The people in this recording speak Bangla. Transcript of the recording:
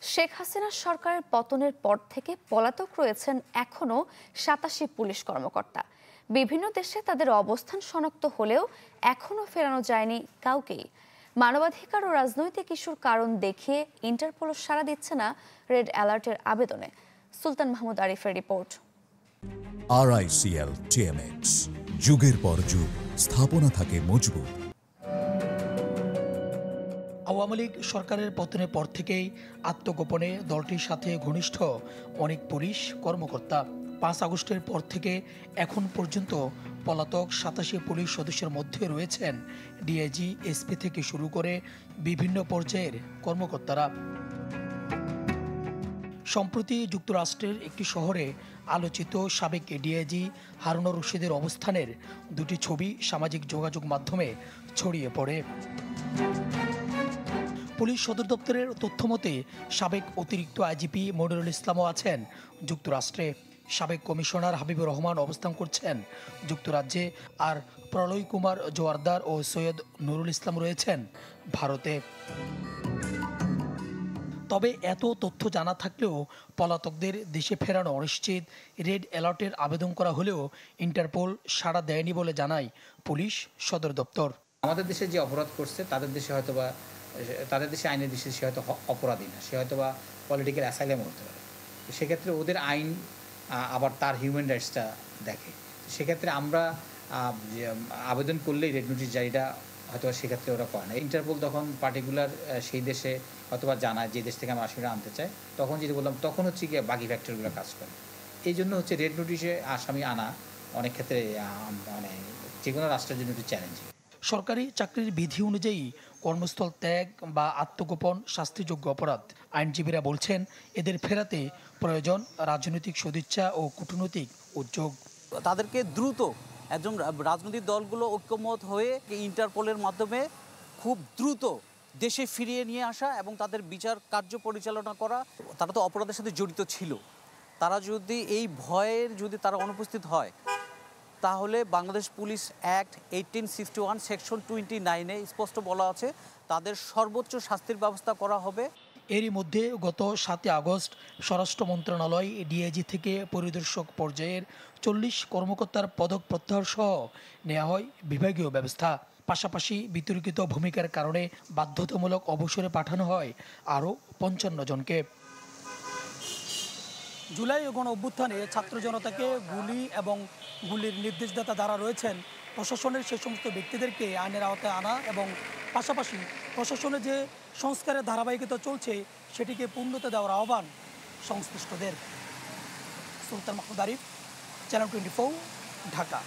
শেখ হাসিনা সরকারের পতনের পর থেকে পলাতক রয়েছেন এখনও ৮৭ পুলিশ কর্মকর্তা। বিভিন্ন দেশে তাদের অবস্থান শনাক্ত হলেও এখনও ফেরানো যায়নি কাউকেই। মানবাধিকার ও রাজনৈতিক ইস্যুর কারণ দেখিয়ে ইন্টারপোলও সাড়া দিচ্ছে না রেড অ্যালার্টের আবেদনে। সুলতান মাহমুদ আরিফের রিপোর্ট। RICL TMX, যুগের পর যুগ স্থাপনা থাকে মজবুত। আওয়ামী লীগ সরকারের পতনের পর থেকেই আত্মগোপনে দলটির সাথে ঘনিষ্ঠ অনেক পুলিশ কর্মকর্তা। ৫ আগস্টের পর থেকে এখন পর্যন্ত পলাতক ৮৭ পুলিশ সদস্যের মধ্যে রয়েছেন ডিআইজি, এসপি থেকে শুরু করে বিভিন্ন পর্যায়ের কর্মকর্তারা। সম্প্রতি যুক্তরাষ্ট্রের একটি শহরে আলোচিত সাবেক ডিআইজি হারুনুর রশিদের অবস্থানের দুটি ছবি সামাজিক যোগাযোগ মাধ্যমে ছড়িয়ে পড়ে। পুলিশ সদর দপ্তরের তথ্যমতে সাবেক অতিরিক্ত আইজিপি মনিরুল ইসলামও আছেন যুক্তরাষ্ট্রে। সাবেক কমিশনার হাবিবুর রহমান অবস্থান করছেন যুক্তরাজ্যে, আর প্রলয় কুমার জোয়ারদার ও সৈয়দ নুরুল ইসলাম রয়েছেন ভারতে। তবে এত তথ্য জানা থাকলেও পলাতকদের দেশে ফেরানো অনিশ্চিত। রেড অ্যালার্টের আবেদন করা হলেও ইন্টারপোল সাড়া দেয়নি বলে জানায় পুলিশ সদর দপ্তর। আমাদের দেশে যে অপরাধ করছে তাদের দেশে আইনের দেশে সে হয়তো অপরাধী না, সে হয়তো বা পলিটিক্যাল অ্যাসাইলাম হতে পারে। সেক্ষেত্রে ওদের আইন আবার তার হিউম্যান রাইটসটা দেখে। সেক্ষেত্রে আমরা আবেদন করলেই রেড নোটিশ জারিটা হয়তো সেক্ষেত্রে ওরা করে না। ইন্টারপোল তখন পার্টিকুলার সেই দেশে অথবা জানায় যে দেশ থেকে আমরা আসামিরা আনতে চাই, তখন যদি বললাম তখন হচ্ছে গিয়ে বাকি ফ্যাক্টরগুলো কাজ করে। এই জন্য হচ্ছে রেড নোটিশে আসামি আনা অনেক ক্ষেত্রে মানে যে কোনো রাষ্ট্রের জন্য একটু চ্যালেঞ্জিং। সরকারি চাকরির বিধি অনুযায়ী কর্মস্থল ত্যাগ বা আত্মগোপন শাস্তিযোগ্য অপরাধ। আইনজীবীরা বলছেন এদের ফেরাতে প্রয়োজন রাজনৈতিক সদিচ্ছা ও কূটনৈতিক উদ্যোগ। তাদেরকে দ্রুত একজন রাজনৈতিক দলগুলো ঐক্যমত হয়ে ইন্টারপোলের মাধ্যমে খুব দ্রুত দেশে ফিরিয়ে নিয়ে আসা এবং তাদের বিচার কার্য পরিচালনা করা। তারা তো অপরাধের সাথে জড়িত ছিল, তারা যদি এই ভয়ের তারা অনুপস্থিত হয় তাহলে বাংলাদেশ পুলিশ অ্যাক্ট 1861 সেকশন 29-এ স্পষ্ট বলা আছে তাদের সর্বোচ্চ শাস্তির ব্যবস্থা করা হবে। এরই মধ্যে গত ৭ আগস্ট স্বরাষ্ট্র মন্ত্রণালয় ডিআইজি থেকে পরিদর্শক পর্যায়ের ৪০ কর্মকর্তার পদক প্রত্যাহার সহ নেওয়া হয় বিভাগীয় ব্যবস্থা। পাশাপাশি বিতর্কিত ভূমিকার কারণে বাধ্যতামূলক অবসরে পাঠানো হয় আরও ৫৫ জনকে। জুলাই গণ অভ্যুত্থানে ছাত্র জনতাকে গুলি এবং গুলির নির্দেশদাতা যারা রয়েছেন প্রশাসনের সে সমস্ত ব্যক্তিদেরকে আইনের আওতায় আনা এবং পাশাপাশি প্রশাসনের যে সংস্কারের ধারাবাহিকতা চলছে সেটিকে পূর্ণতা দেওয়ার আহ্বান সংশ্লিষ্টদের। সুলতান মাহমুদ আরিফ, চ্যানেল 24, ঢাকা।